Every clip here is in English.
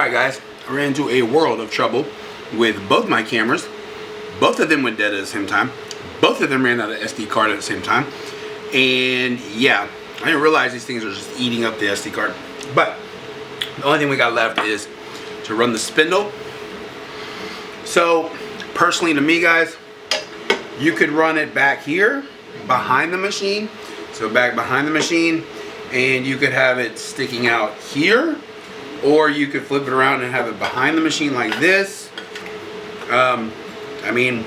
Alright guys, I ran into a world of trouble with both my cameras. Both of them went dead at the same time. Both of them ran out of SD card at the same time. And yeah, I didn't realize these things are just eating up the SD card. But the only thing we got left is to run the spindle. So personally to me guys, you could run it back here behind the machine. So back behind the machine, and you could have it sticking out here, or you could flip it around and have it behind the machine like this. I mean,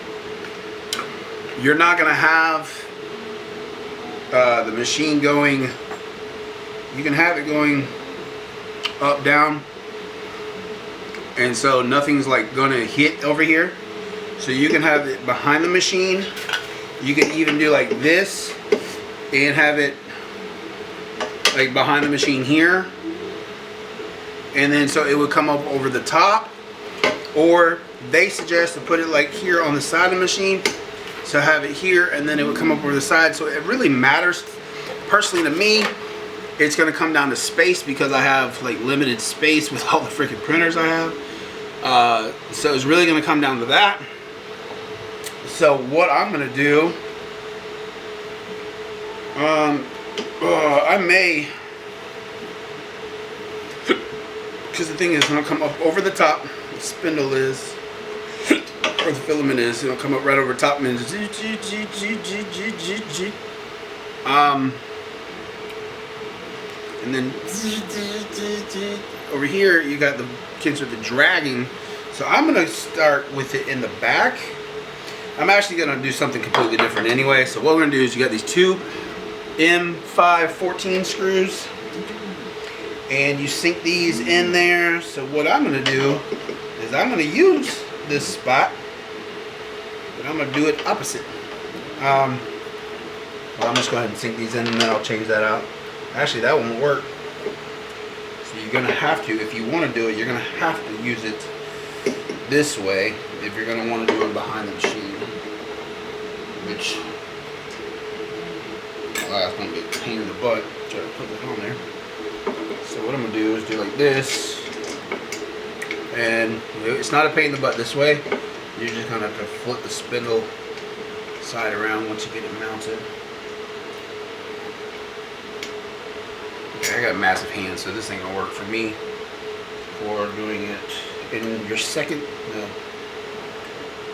you're not gonna have the machine going, you can have it going up, down, and so nothing's like gonna hit over here. So you can have it behind the machine. You can even do like this and have it like behind the machine here, and then so it would come up over the top. Or they suggest to put it like here on the side of the machine, so have it here and then it would come up over the side. So it really matters. Personally to me, it's going to come down to space, because I have like limited space with all the freaking printers I have. So it's really going to come down to that. So what I'm going to do, I may, because the thing is, it'll come up over the top. The spindle is, or the filament is, it'll come up right over top, and then over here you got the kids with the dragging. So I'm gonna start with it in the back. I'm actually gonna do something completely different anyway. So what we're gonna do is, you got these two M5 14 screws, and you sink these in there. So what I'm gonna do is, I'm gonna use this spot, but I'm gonna do it opposite. Well, I'm just go ahead and sink these in, and then I'll change that out. Actually, that won't work. So you're gonna have to, if you want to do it, you're gonna have to use it this way if you're gonna want to do it behind the machine. Which, well, that's gonna be a pain in the butt. Try to put this on there. So what I'm gonna do is do like this, and it's not a pain in the butt this way. You're just gonna have to flip the spindle side around once you get it mounted. Okay, I got massive hands, so this ain't gonna work for me for doing it. In your second,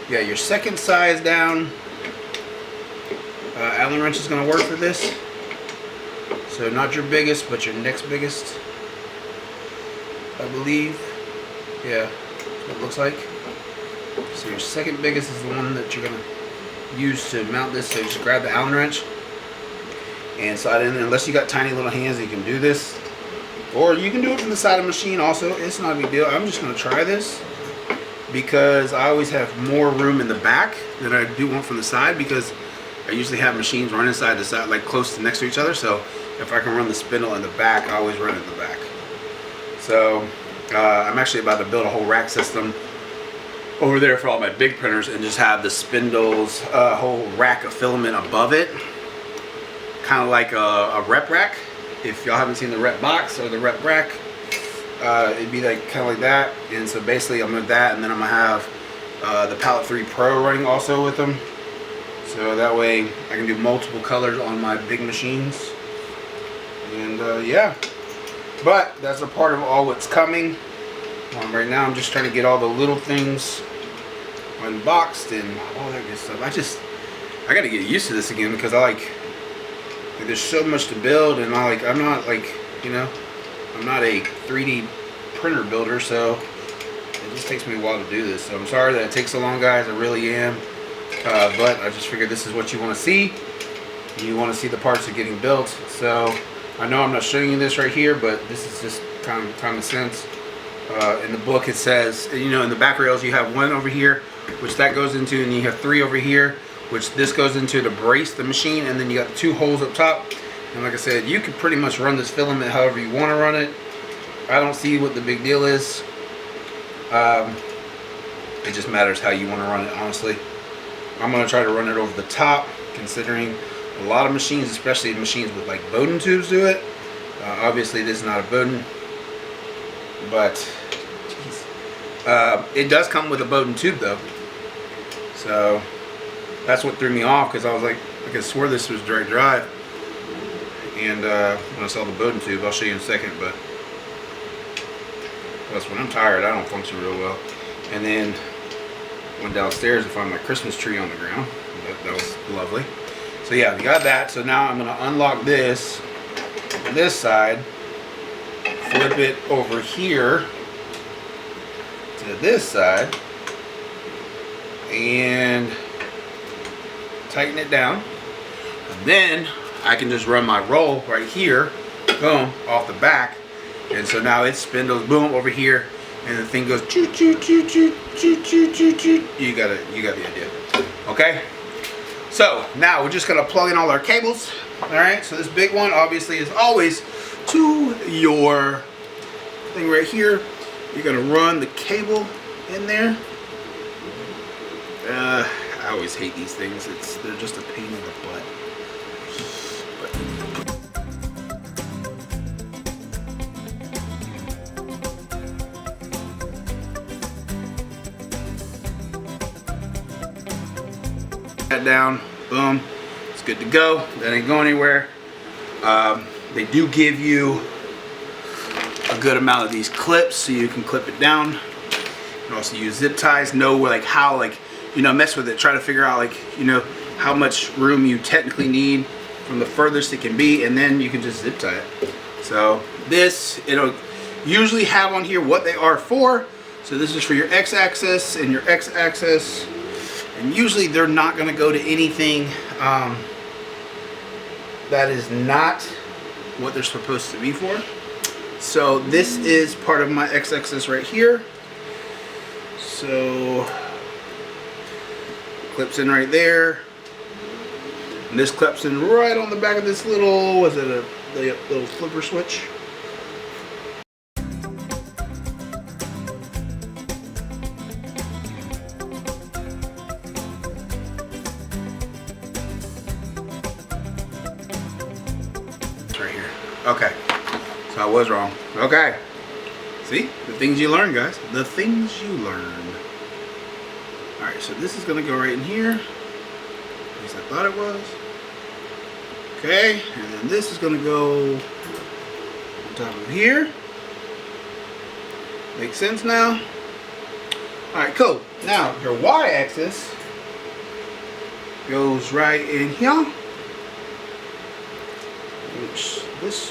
your second size down, Allen wrench is gonna work for this. So not your biggest, but your next biggest, I believe. Yeah, that's what it looks like. So your second biggest is the one that you're gonna use to mount this. So just grab the Allen wrench and slide in. Unless you got tiny little hands, you can do this, or you can do it from the side of the machine also. It's not a big deal. I'm just gonna try this because I always have more room in the back than I do one from the side, because I usually have machines running side to side, like close to next to each other. So if I can run the spindle in the back, I always run it in the back. So I'm actually about to build a whole rack system over there for all my big printers, and just have the spindles, a whole rack of filament above it, kind of like a rep rack. If y'all haven't seen the rep box or the rep rack, it'd be like kind of like that. And so basically I'm with that, and then I'm gonna have the Palette 3 Pro running also with them. So that way I can do multiple colors on my big machines. And yeah, but that's a part of all what's coming. Right now I'm just trying to get all the little things unboxed and all that good stuff. I gotta get used to this again, because there's so much to build, and I'm not like, you know, I'm not a 3D printer builder, so it just takes me a while to do this. So I'm sorry that it takes so long, guys. I really am. But I just figured this is what you want to see. You want to see the parts that are getting built. So I know I'm not showing you this right here, but this is just common sense. In the book it says, you know, in the back rails you have one over here, which that goes into, and you have three over here, which this goes into to brace the machine, and then you got two holes up top. And like I said, you can pretty much run this filament however you want to run it. I don't see what the big deal is. It just matters how you want to run it, honestly. I'm going to try to run it over the top, considering a lot of machines, especially machines with like Bowden tubes, do it. Obviously this is not a Bowden, but It does come with a Bowden tube though, so that's what threw me off, because I was like, I could swear this was direct drive. And when I saw the Bowden tube, I'll show you in a second, but that's when I'm tired, I don't function real well. And then went downstairs to find my Christmas tree on the ground. That was lovely. So yeah, we got that. So now I'm gonna unlock this on this side, flip it over here to this side, and tighten it down. And then I can just run my roll right here, boom, off the back. And so now it spindles, boom, over here, and the thing goes choo choo choo choo choo choo choo choo. You got the idea. Okay? So now we're just gonna plug in all our cables. Alright, so this big one obviously is always to your thing right here. You're gonna run the cable in there. I always hate these things. They're just a pain in the butt. That down, boom, it's good to go. That ain't going anywhere. They do give you a good amount of these clips so you can clip it down. You can also use zip ties. Know like how, like, you know, mess with it. Try to figure out, like, you know, how much room you technically need from the furthest it can be, and then you can just zip tie it. So this, it'll usually have on here what they are for. So this is for your x-axis and your x-axis. And usually they're not going to go to anything that is not what they're supposed to be for. So this is part of my x-axis right here. So clips in right there. And this clips in right on the back of this little, was it a little flipper switch? Right here. Okay, so I was wrong. Okay, see, the things you learn, guys, the things you learn. All right, so this is gonna go right in here, at least I thought it was. Okay, and then this is gonna go on top of here. Makes sense now? All right, cool. Now your y-axis goes right in here. Which this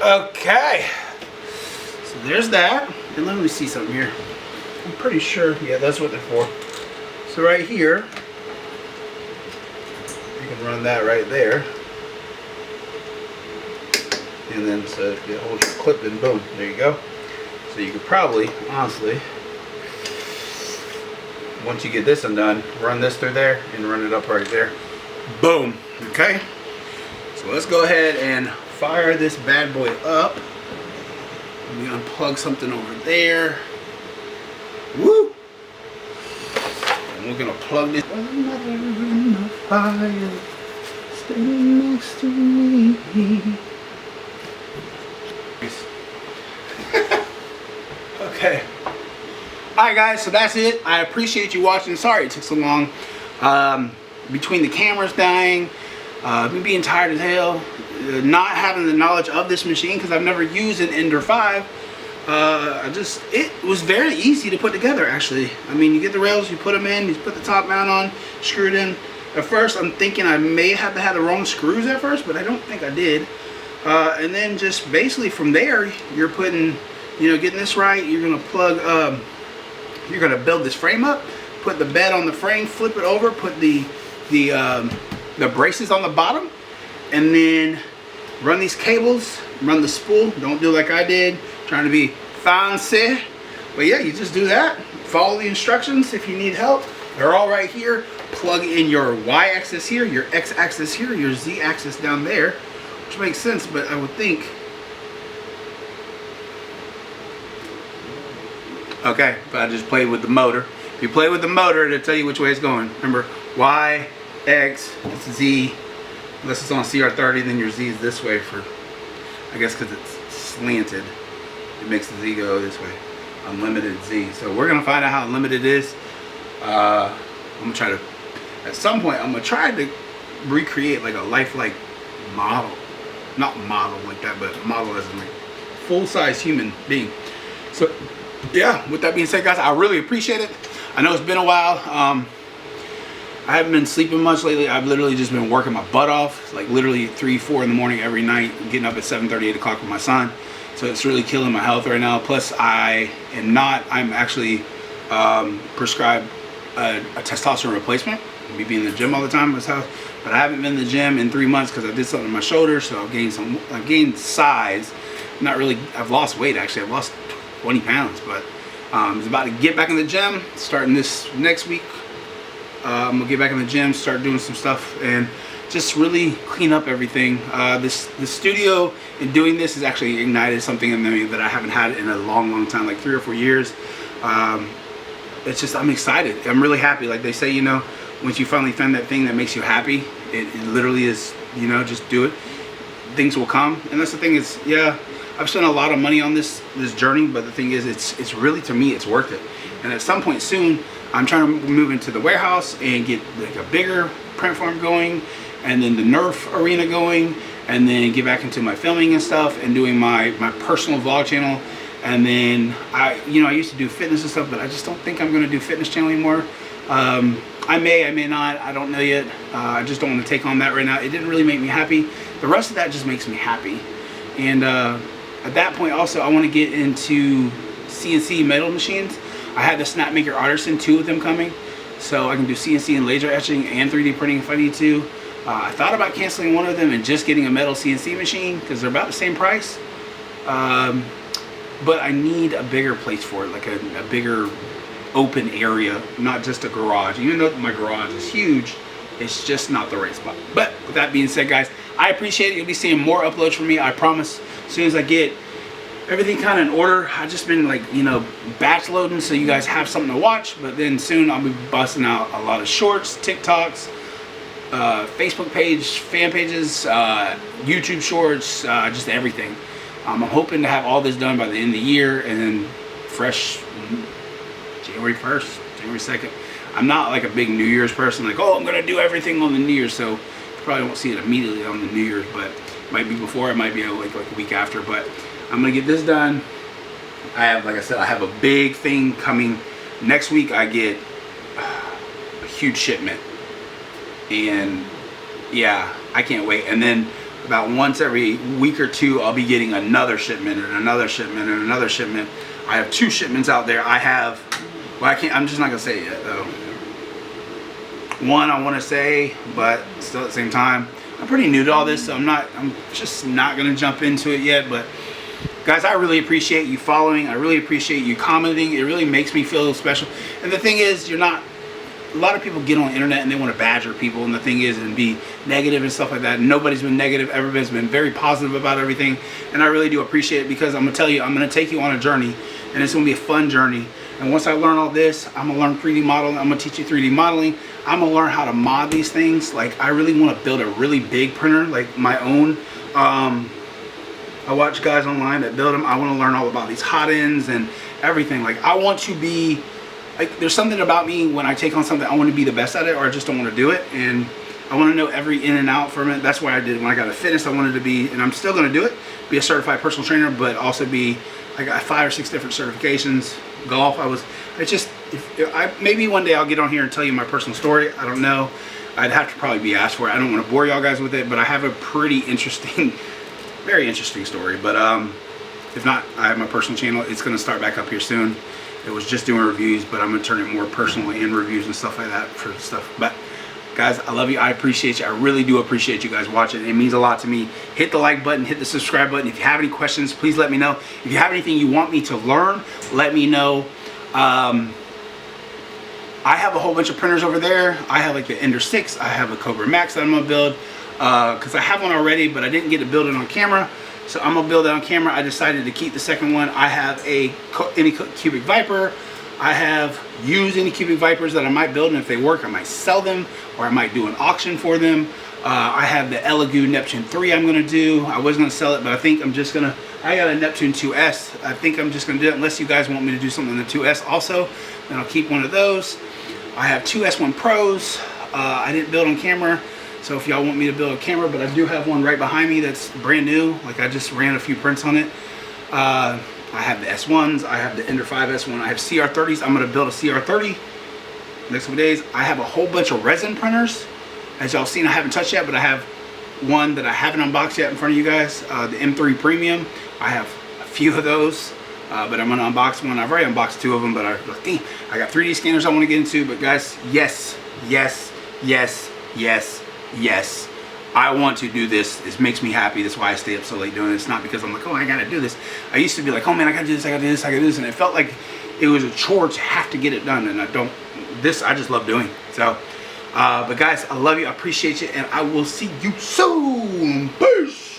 okay, so there's that. And let me see something here. I'm pretty sure, yeah, that's what they're for. So right here, you can run that right there. And then so it holds your clip and boom, there you go. So you could probably, honestly, once you get this undone, run this through there and run it up right there. Boom, okay? So let's go ahead and fire this bad boy up. Let me unplug something over there. Woo! And we're gonna plug this. Another in the fire, stay next to me. Okay. Alright guys, so that's it. I appreciate you watching. Sorry it took so long. Between the cameras dying, me being tired as hell, not having the knowledge of this machine because I've never used an Ender 5, it was very easy to put together actually. I mean, you get the rails, you put them in, you put the top mount on, screw it in. At first I'm thinking I may have had the wrong screws at first, but I don't think I did. And then just basically from there, you're putting, getting this right. You're gonna plug, you're gonna build this frame up, put the bed on the frame, flip it over, put the braces on the bottom, and then run these cables, run the spool. Don't do like I did, trying to be fancy. But yeah, you just do that. Follow the instructions if you need help. They're all right here. Plug in your Y-axis here, your X-axis here, your Z-axis down there, which makes sense, but I would think. Okay, but I just played with the motor. If you play with the motor, it'll tell you which way it's going. Remember, Y, X, Z. Unless it's on CR30, then your Z is this way for, I guess because it's slanted. It makes the Z go this way. Unlimited Z. So we're gonna find out how unlimited it is. I'm gonna try to, at some point, I'm gonna try to recreate like a lifelike model. Not model like that, but model as in like full-size human being. So yeah, with that being said, guys, I really appreciate it. I know it's been a while. I haven't been sleeping much lately. I've literally just been working my butt off, like literally 3, 4 in the morning every night, getting up at 7:30, 8 o'clock with my son. So it's really killing my health right now. Plus I'm actually prescribed a testosterone replacement. Me being in the gym all the time in this house, but I haven't been in the gym in 3 months because I did something in my shoulder. So I've gained size. Not really, I've lost weight actually. I've lost 20 pounds, but I'm about to get back in the gym starting this next week. I'm gonna get back in the gym, start doing some stuff, and just really clean up everything. The studio, in doing this, has actually ignited something in me that I haven't had in a long time, like 3 or 4 years. It's just, I'm excited. I'm really happy. Like they say, once you finally find that thing that makes you happy, it literally is, just do it. Things will come. And that's the thing is, yeah, I've spent a lot of money on this journey, but the thing is, it's really, to me, it's worth it. And at some point soon, I'm trying to move into the warehouse and get like a bigger print farm going, and then the Nerf arena going, and then get back into my filming and stuff and doing my personal vlog channel. And then I used to do fitness and stuff, but I just don't think I'm going to do fitness channel anymore. I may not, I don't know yet. I just don't want to take on that right now. It didn't really make me happy. The rest of that just makes me happy. And at that point also, I want to get into CNC metal machines. I had the Snapmaker Artisan, 2 of them coming, so I can do CNC and laser etching and 3D printing if I need to. I thought about canceling one of them and just getting a metal CNC machine because they're about the same price. But I need a bigger place for it, like a bigger open area, not just a garage. Even though my garage is huge, it's just not the right spot. But with that being said, guys, I appreciate it. You'll be seeing more uploads from me, I promise. As soon as I get everything kind of in order. I've just been like, batch loading so you guys have something to watch, but then soon I'll be busting out a lot of shorts, TikToks, Facebook page, fan pages, YouTube shorts, just everything. I'm hoping to have all this done by the end of the year, and then fresh January 1st, January 2nd. I'm not like a big New Year's person, like, oh, I'm going to do everything on the New Year's, so you probably won't see it immediately on the New Year's, but it might be before, it might be like a week after, but I'm going to get this done. Like I said, I have a big thing coming. Next week, I get a huge shipment, and yeah, I can't wait. And then about once every week or 2, I'll be getting another shipment and another shipment and another shipment. I have 2 shipments out there. I have, well, I'm just not gonna say it yet though. One I want to say, but still at the same time, I'm pretty new to all this, so I'm just not gonna jump into it yet. But guys, I really appreciate you following. I really appreciate you commenting. It really makes me feel special. And the thing is, a lot of people get on the internet and they want to badger people, and the thing is, and be negative and stuff like that. Nobody's been negative. Everybody's been very positive about everything, and I really do appreciate it, because I'm gonna tell you, I'm gonna take you on a journey, and it's gonna be a fun journey. And once I learn all this, I'm gonna learn 3D modeling. I'm gonna teach you 3D modeling. I'm gonna learn how to mod these things. Like, I really want to build a really big printer, like my own. I watch guys online that build them. I want to learn all about these hot ends and everything. Like, I want to be, like, there's something about me when I take on something, I want to be the best at it, or I just don't want to do it. And I want to know every in and out from it. That's what I did when I got a fitness. I wanted to be, and I'm still going to do it, be a certified personal trainer, but also be, I got 5 or 6 different certifications. Golf, maybe one day I'll get on here and tell you my personal story. I don't know. I'd have to probably be asked for it. I don't want to bore y'all guys with it, but I have a pretty interesting Very interesting story. But if not, I have my personal channel. It's going to start back up here soon. It was just doing reviews, but I'm going to turn it more personal and reviews and stuff like that for stuff. But guys, I love you. I appreciate you. I really do appreciate you guys watching. It means a lot to me. Hit the like button, hit the subscribe button. If you have any questions, please let me know. If you have anything you want me to learn, let me know. I have a whole bunch of printers over there. I have like the Ender 6. I have a Cobra Max that I'm going to build because I have one already, but I didn't get to build it on camera. So I'm going to build it on camera. I decided to keep the second one. I have a Anycubic Viper. I have used Anycubic Vipers that I might build, and if they work, I might sell them, or I might do an auction for them. I have the Elegoo Neptune 3 I'm going to do. I was going to sell it, but I think I'm just going to, I got a Neptune 2S. I think I'm just going to do it, unless you guys want me to do something in the 2S also. Then I'll keep one of those. I have two S1 Pros. I didn't build on camera, so if y'all want me to build a camera, but I do have one right behind me that's brand new. Like, I just ran a few prints on it. I have the S1s, I have the Ender 5 S1, I have CR30s. I'm going to build a CR30 next couple days. I have a whole bunch of resin printers. As y'all seen, I haven't touched yet, but I have one that I haven't unboxed yet in front of you guys, the M3 Premium. I have a few of those, but I'm going to unbox one. I've already unboxed two of them, but I got 3D scanners I want to get into. But guys, yes, yes, yes, yes, yes. I want to do this. This makes me happy. That's why I stay up so late doing it. It's not because I'm like, oh, I gotta do this. I used to be like, oh man, I gotta do this, I gotta do this, I gotta do this. And it felt like it was a chore to have to get it done. And I just love doing. So, but guys, I love you. I appreciate you. And I will see you soon. Peace.